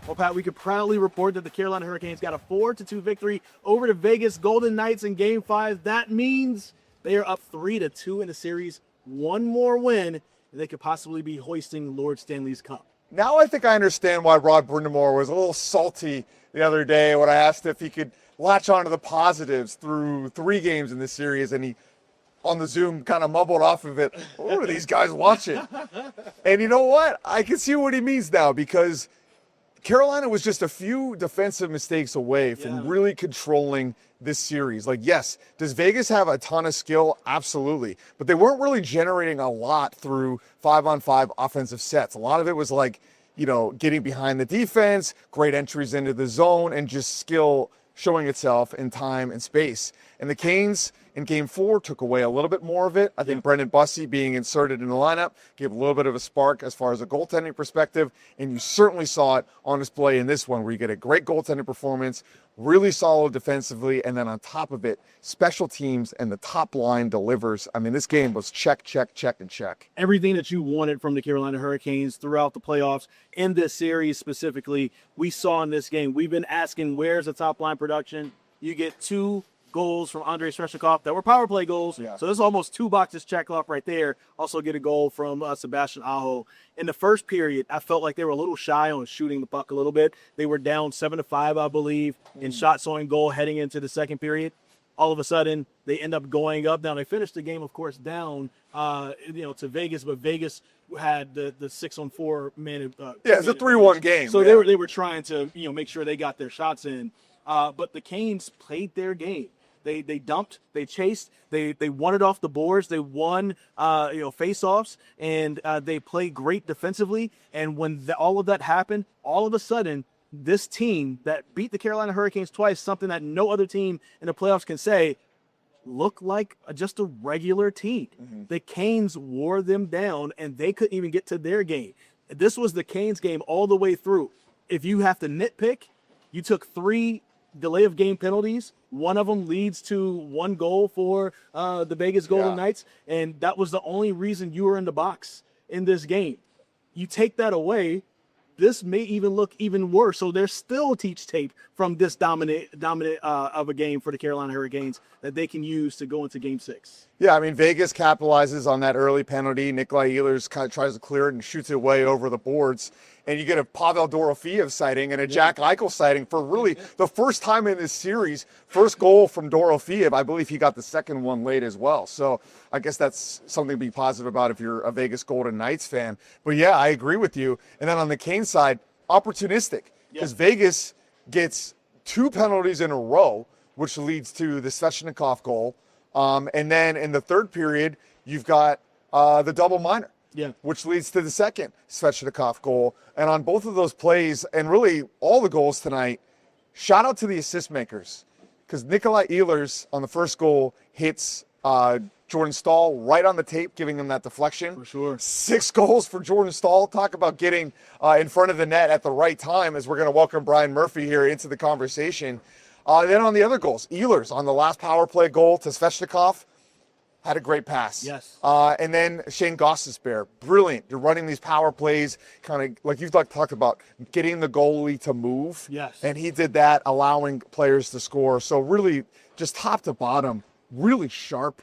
Well, Pat, we could proudly report that the Carolina Hurricanes got a 4-2 victory over the Vegas Golden Knights in Game 5. That means they are up 3-2 in the series. One more win, and they could possibly be hoisting Lord Stanley's Cup. Now I think I understand why Rod Brindamore was a little salty the other day when I asked if he could latch onto the positives through 3 games in this series, and he, on the Zoom, kind of mumbled off of it, what are these guys watching? And you know what? I can see what he means now, because Carolina was just a few defensive mistakes away from really controlling this series. Like, yes, does Vegas have a ton of skill? Absolutely. But they weren't really generating a lot through 5-on-5 offensive sets. A lot of it was like, you know, getting behind the defense, great entries into the zone, and just skill showing itself in time and space. And the Canes in Game 4 took away a little bit more of it. I think Brendan Bussi being inserted in the lineup gave a little bit of a spark as far as a goaltending perspective, and you certainly saw it on display in this one, where you get a great goaltending performance, really solid defensively, and then on top of it, special teams and the top line delivers. I mean, this game was check, check, check, and check. Everything that you wanted from the Carolina Hurricanes throughout the playoffs, in this series specifically, we saw in this game. We've been asking, where's the top line production? You get 2 goals from Andrei Svechnikov that were power play goals. So there's almost 2 boxes checked off right there. Also get a goal from Sebastian Aho. In the first period, I felt like they were a little shy on shooting the puck a little bit. They were down 7-5, I believe, in shots on goal heading into the second period. All of a sudden, they end up going up. Now, they finished the game, of course, down to Vegas, but Vegas had the 6-on-4 man. It's a 3-1 game. So they were trying to make sure they got their shots in. But the Canes played their game. They dumped, they chased, they won it off the boards, they won face-offs, and they played great defensively. And when all of that happened, all of a sudden, this team that beat the Carolina Hurricanes twice, something that no other team in the playoffs can say, look like just a regular team. The Canes wore them down, and they couldn't even get to their game. This was the Canes game all the way through. If you have to nitpick, you took 3 delay of game penalties. One of them leads to 1 goal for the Vegas Golden Knights, and that was the only reason you were in the box in this game. You take that away, this may even look even worse. So there's still teach tape from this dominant of a game for the Carolina Hurricanes that they can use to go into Game 6. Yeah, I mean, Vegas capitalizes on that early penalty. Nikolai Ehlers kind of tries to clear it and shoots it way over the boards. And you get a Pavel Dorofeev sighting and a Jack Eichel sighting for really the first time in this series. First goal from Dorofeev. I believe he got the second one late as well. So I guess that's something to be positive about if you're a Vegas Golden Knights fan. But yeah, I agree with you. And then on the Kane side, opportunistic. Because Vegas gets 2 penalties in a row, which leads to the Svechnikov goal. And then in the third period, you've got the double minor, which leads to the second Svechnikov goal. And on both of those plays, and really all the goals tonight, shout out to the assist makers. Because Nikolai Ehlers on the first goal hits Jordan Staal right on the tape, giving him that deflection. For sure. 6 goals for Jordan Staal. Talk about getting in front of the net at the right time, as we're going to welcome Brian Murphy here into the conversation. Then on the other goals, Ehlers on the last power play goal to Svechnikov had a great pass. And then Shane Gostisbehere, brilliant. You're running these power plays, kind of like you've talked about, getting the goalie to move. And he did that, allowing players to score. So really, just top to bottom, really sharp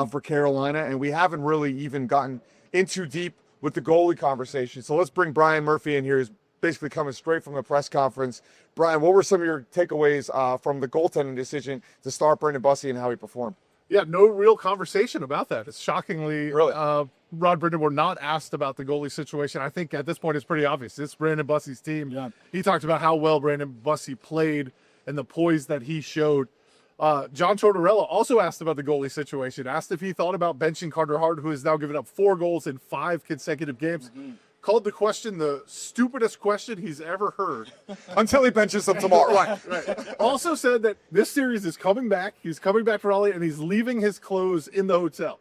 for Carolina. And we haven't really even gotten in too deep with the goalie conversation. So let's bring Brian Murphy in here. He's basically coming straight from the press conference. Brian, what were some of your takeaways from the goaltending decision to start Brendan Bussi and how he performed? Yeah, no real conversation about that. It's shockingly, Rod Brindamore not asked about the goalie situation. I think at this point it's pretty obvious. It's Brandon Bussi's team. He talked about how well Brandon Bussi played and the poise that he showed. John Tortorella also asked about the goalie situation, asked if he thought about benching Carter Hart, who has now given up 4 goals in 5 consecutive games. Called the question the stupidest question he's ever heard. Until he benches them tomorrow. Right. Also said that this series is coming back. He's coming back to Raleigh, and he's leaving his clothes in the hotel.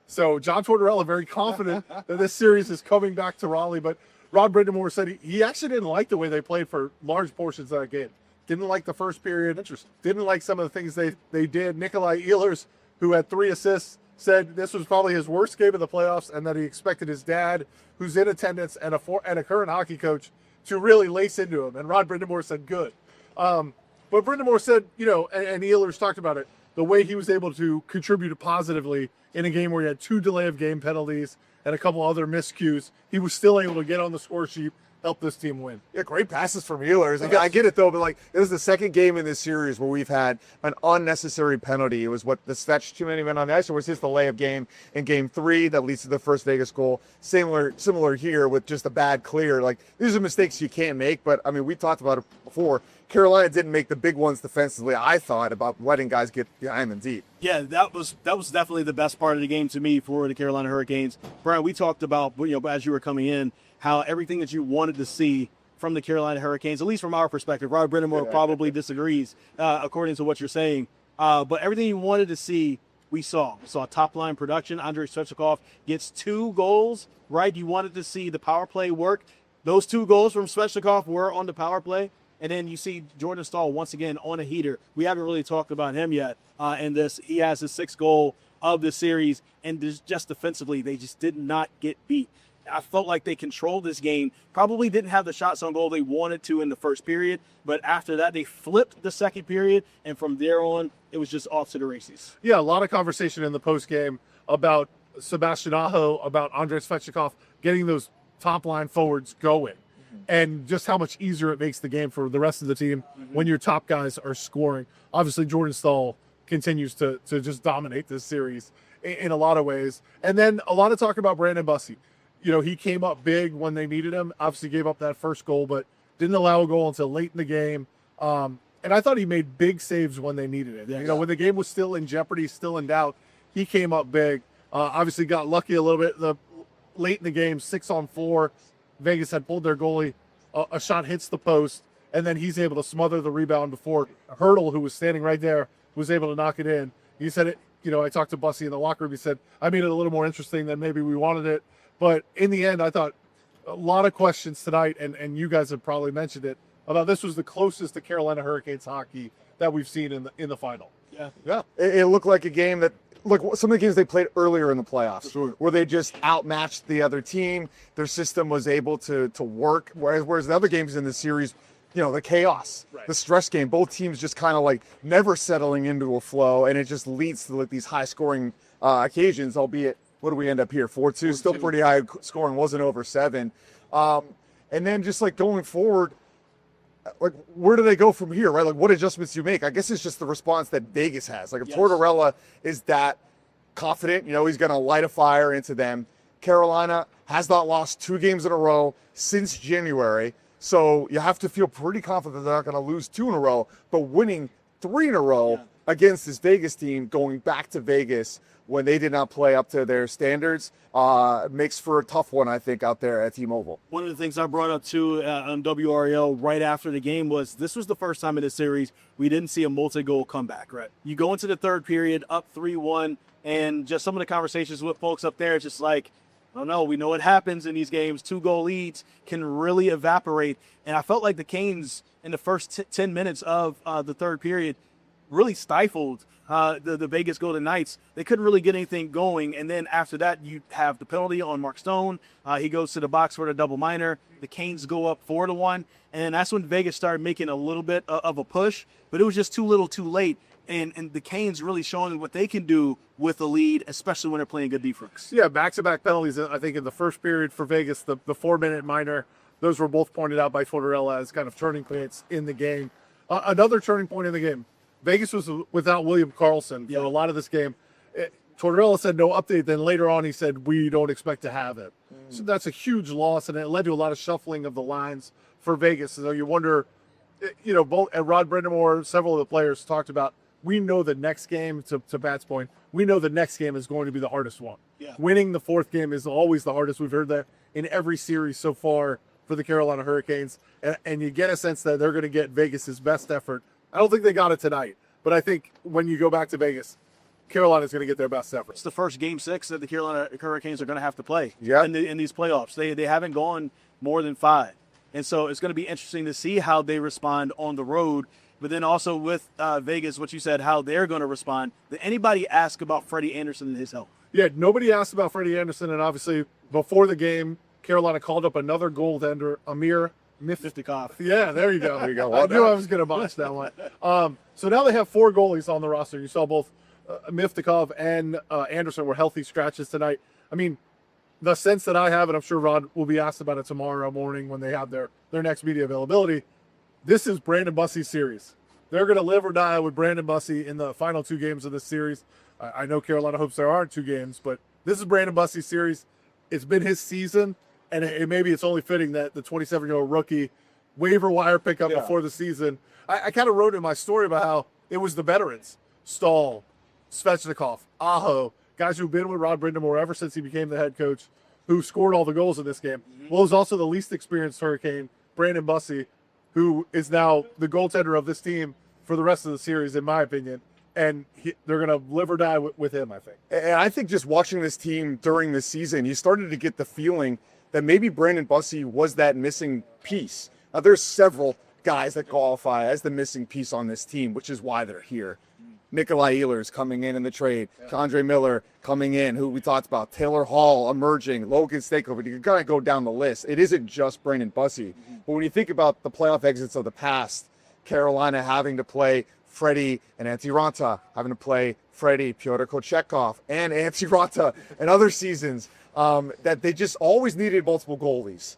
So John Tortorella very confident that this series is coming back to Raleigh. But Rod Brindamore said he actually didn't like the way they played for large portions of that game. Didn't like the first period. Interesting. Didn't like some of the things they did. Nikolai Ehlers, who had 3 assists, said this was probably his worst game of the playoffs and that he expected his dad, who's in attendance, and a current hockey coach to really lace into him. And Rod Brindamore said, good. But Brindamore said, and Ehlers talked about it, the way he was able to contribute positively in a game where he had 2 delay of game penalties and a couple other miscues. He was still able to get on the score sheet, help this team win. Yeah, great passes from Ehlers. I get it though, but this is the second game in this series where we've had an unnecessary penalty. It was the Svetch too many men on the ice, or was his delay of game in game 3 that leads to the first Vegas goal. Similar here with just a bad clear. These are mistakes you can't make, but I mean, we talked about it before. Carolina didn't make the big ones defensively, I thought, about letting guys get behind them deep. Yeah, that was definitely the best part of the game to me for the Carolina Hurricanes. Brian, we talked about, as you were coming in, how everything that you wanted to see from the Carolina Hurricanes, at least from our perspective, Rod Brindamore probably disagrees, according to what you're saying. But everything you wanted to see, we saw. We saw top-line production. Andrei Svechnikov gets 2 goals, right? You wanted to see the power play work. Those 2 goals from Svechnikov were on the power play. And then you see Jordan Staal once again on a heater. We haven't really talked about him yet in this. He has his 6th goal of the series. And just defensively, they just did not get beat. I felt like they controlled this game. Probably didn't have the shots on goal they wanted to in the first period. But after that, they flipped the second period. And from there on, it was just off to the races. Yeah, a lot of conversation in the postgame about Sebastian Aho, about Andrei Svechnikov getting those top-line forwards going. And just how much easier it makes the game for the rest of the team when your top guys are scoring. Obviously, Jordan Staal continues to just dominate this series in a lot of ways. And then a lot of talk about Brandon Bussi. He came up big when they needed him. Obviously gave up that first goal, but didn't allow a goal until late in the game. And I thought he made big saves when they needed it. Yeah. When the game was still in jeopardy, still in doubt, he came up big. Obviously got lucky a little bit late in the game, 6-on-4. Vegas had pulled their goalie. A shot hits the post, and then he's able to smother the rebound before Hurdle, who was standing right there, was able to knock it in. He said it, I talked to Bussi in the locker room. He said, I made it a little more interesting than maybe we wanted it. But in the end, I thought a lot of questions tonight, and you guys have probably mentioned it, about this was the closest to Carolina Hurricanes hockey that we've seen in the final. Yeah. It looked like a game that, some of the games they played earlier in the playoffs, where they just outmatched the other team. Their system was able to work, whereas the other games in the series, the chaos, the stress game, both teams just kind of never settling into a flow, and it just leads to these high-scoring occasions, albeit, what do we end up here, 4-2, still pretty high scoring, wasn't over 7. And then just going forward, where do they go from here, right? What adjustments do you make? I guess it's just the response that Vegas has. If Tortorella is that confident, he's going to light a fire into them. Carolina has not lost 2 games in a row since January, so you have to feel pretty confident they're not going to lose 2 in a row, but winning 3 in a row against this Vegas team, going back to Vegas when they did not play up to their standards, makes for a tough one, I think, out there at T-Mobile. One of the things I brought up, too, on WRAL right after the game was this was the first time in this series we didn't see a multi-goal comeback, right? You go into the third period up 3-1, and just some of the conversations with folks up there, it's just I don't know, we know what happens in these games. 2-goal leads can really evaporate. And I felt like the Canes, in the first 10 minutes of the third period, really stifled the Vegas Golden Knights. They couldn't really get anything going. And then after that, you have the penalty on Mark Stone. He goes to the box for the double minor. The Canes go up 4-1. And that's when Vegas started making a little bit of a push. But it was just too little too late. And the Canes really showing what they can do with a lead, especially when they're playing good defense. Yeah, back-to-back penalties, I think, in the first period for Vegas, the 4-minute minor. Those were both pointed out by Tortorella as kind of turning points in the game. Another turning point in the game. Vegas was without William Karlsson for a lot of this game. Tortorella said no update. Then later on, he said, we don't expect to have it. So that's a huge loss, and it led to a lot of shuffling of the lines for Vegas. So you wonder, both and Rod Brindamore, several of the players talked about, we know the next game, to Pat's point, we know the next game is going to be the hardest one. Yeah. Winning the 4th game is always the hardest. We've heard that in every series so far for the Carolina Hurricanes. And you get a sense that they're going to get Vegas's best effort. I don't think they got it tonight, but I think when you go back to Vegas, Carolina's going to get their best effort. It's the first Game 6 that the Carolina Hurricanes are going to have to play Yeah. in these playoffs. They haven't gone more than 5. And so it's going to be interesting to see how they respond on the road. But then also with Vegas, what you said, how they're going to respond. Did anybody ask about Freddie Anderson and his health? Yeah, nobody asked about Freddie Anderson, and obviously before the game, Carolina called up another goaltender, Amir Miftikov. Yeah, there you go. There you go. I knew I was going to botch that one. So now they have 4 goalies on the roster. You saw both Miftikov and Anderson were healthy scratches tonight. I mean, the sense that I have, and I'm sure Rod will be asked about it tomorrow morning when they have their next media availability, this is Brandon Bussi's series. They're going to live or die with Brandon Bussi in the final 2 games of this series. I know Carolina hopes there aren't 2 games, but this is Brandon Bussi's series. It's been his season, and maybe it's only fitting that the 27-year-old rookie waiver wire pickup before the season. I kind of wrote in my story about how it was the veterans, Stahl, Svechnikov, Aho, guys who've been with Rod Brindamore ever since he became the head coach, who scored all the goals in this game. Well, it was also the least experienced Hurricane, Brandon Bussi, who is now the goaltender of this team for the rest of the series, in my opinion. And they're going to live or die with him, I think. And I think just watching this team during the season, you started to get the feeling that maybe Brandon Bussi was that missing piece. Now, there's several guys that qualify as the missing piece on this team, which is why they're here. Nikolai Ehlers coming in the trade. Andre Miller coming in, who we talked about. Taylor Hall emerging. Logan Stankovic. You got to go down the list. It isn't just Brandon Bussi. But when you think about the playoff exits of the past, Carolina having to play Freddie and Antti Ranta, having to play Freddie, Pyotr Kochetkov, and Antti Ranta, and other seasons, that they just always needed multiple goalies.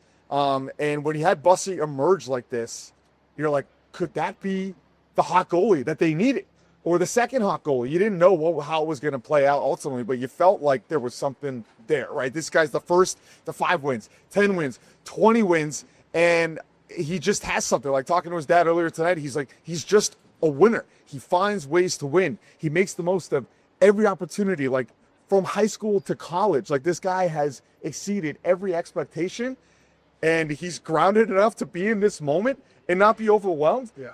And when you had Bussi emerge like this, you're like, could that be the hot goalie that they needed? Or the second hot goalie? You didn't know how it was going to play out ultimately, but you felt like there was something there, right? This guy's the 5 wins, 10 wins, 20 wins, and he just has something. Like talking to his dad earlier tonight, he's like, he's just a winner. He finds ways to win. He makes the most of every opportunity, like from high school to college. Like this guy has exceeded every expectation, and he's grounded enough to be in this moment and not be overwhelmed. Yeah.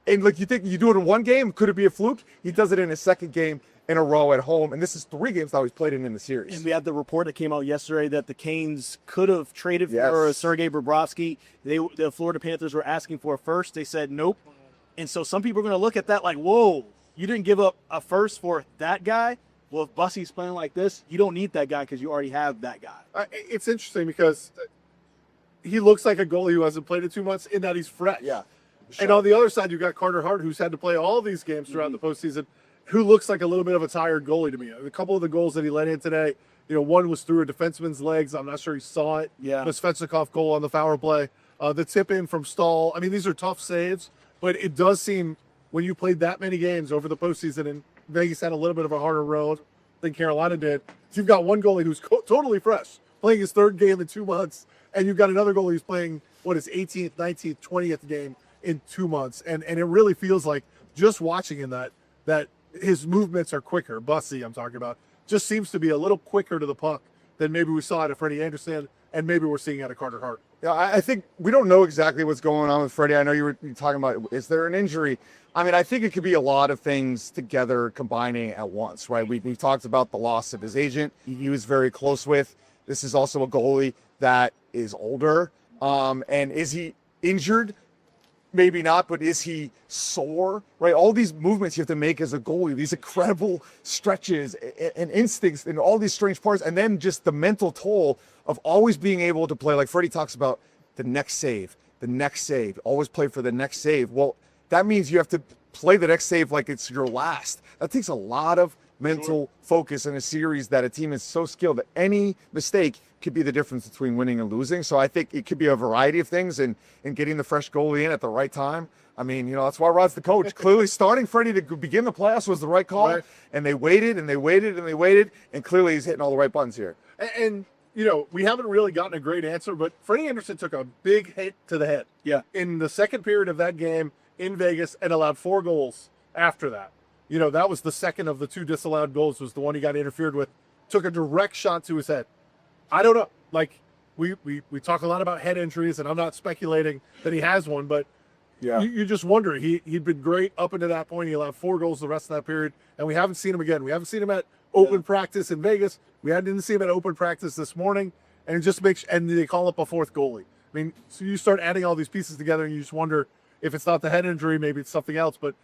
And like you think you do it in one game, could it be a fluke? He does it in his second game in a row at home, and this is 3 games now he's played in the series. And we had the report that came out yesterday that the Canes could have traded for Sergei Bobrovsky. The Florida Panthers were asking for a first. They said nope. And so some people are going to look at that like, whoa, you didn't give up a first for that guy? Well, if Bussi's playing like this, you don't need that guy because you already have that guy. It's interesting because he looks like a goalie who hasn't played in 2 months in that he's fresh. Yeah. And on the other side, you've got Carter Hart, who's had to play all these games throughout the postseason, who looks like a little bit of a tired goalie to me. A couple of the goals that he let in today, one was through a defenseman's legs. I'm not sure he saw it. Yeah. The Svechnikov goal on the power play. The tip in from Stahl. I mean, these are tough saves, but it does seem when you played that many games over the postseason, and Vegas had a little bit of a harder road than Carolina did. So you've got one goalie who's totally fresh, playing his 3rd game in 2 months, and you've got another goalie who's playing, his 18th, 19th, 20th game in 2 months. And it really feels like just watching in that his movements are quicker. Bussi, I'm talking about, just seems to be a little quicker to the puck than maybe we saw out of Freddie Anderson and maybe we're seeing out of Carter Hart. Yeah, I think we don't know exactly what's going on with Freddie. I know you were talking about, is there an injury? I mean, I think it could be a lot of things together combining at once, right? We talked about the loss of his agent. He was very close with. This is also a goalie that is older. And is he injured? Maybe not, but is he sore, right? All these movements you have to make as a goalie, these incredible stretches and instincts and all these strange parts, and then just the mental toll of always being able to play, like Freddie talks about, the next save, always play for the next save. Well, that means you have to play the next save like it's your last. That takes a lot of mental focus in a series that a team is so skilled that any mistake could be the difference between winning and losing. So I think it could be a variety of things, and getting the fresh goalie in at the right time. I mean, that's why Rod's the coach. Clearly starting Freddie to begin the playoffs was the right call. Right. And they waited and they waited and they waited, and clearly he's hitting all the right buttons here. And we haven't really gotten a great answer, but Freddie Anderson took a big hit to the head. Yeah. In the second period of that game in Vegas, and allowed 4 goals after that. That was the second of the 2 disallowed goals, was the one he got interfered with. Took a direct shot to his head. I don't know. Like, we talk a lot about head injuries, and I'm not speculating that he has one, but you just wonder. He'd been great up until that point. He allowed 4 goals the rest of that period, and we haven't seen him again. We haven't seen him at open practice in Vegas. We didn't see him at open practice this morning, and it just makes, and they call up a 4th goalie. I mean, so you start adding all these pieces together, and you just wonder if it's not the head injury, maybe it's something else. But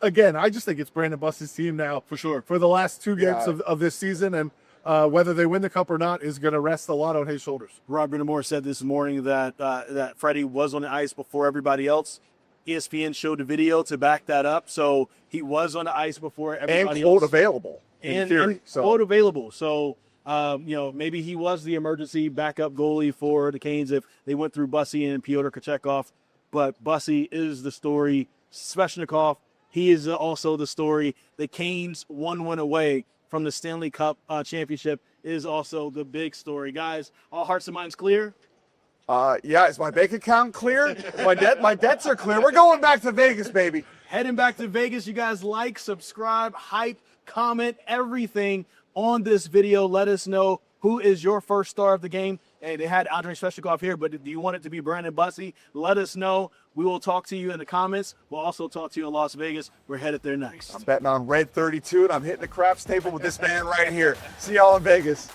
again, I just think it's Brandon Bussi's team now, for sure, for the last 2 games of this season. And whether they win the cup or not is going to rest a lot on his shoulders. Rod Brindamore said this morning that that Freddie was on the ice before everybody else. ESPN showed the video to back that up, so he was on the ice before everybody and quote else. available in theory. And quote available. So maybe he was the emergency backup goalie for the Canes if they went through Bussi and Pyotr Kochetkov. But Bussi is the story. Svechnikov, he is also the story. The Canes 1 win away from the Stanley Cup championship is also the big story. Guys, all hearts and minds clear? Yeah, is my bank account clear? My debts are clear. We're going back to Vegas, baby. Heading back to Vegas. You guys like, subscribe, hype, comment, everything on this video. Let us know who is your first star of the game. Hey, they had Andrei Svechnikov here, but do you want it to be Brandon Bussi? Let us know. We will talk to you in the comments. We'll also talk to you in Las Vegas. We're headed there next. I'm betting on Red 32, and I'm hitting the craps table with this man right here. See y'all in Vegas.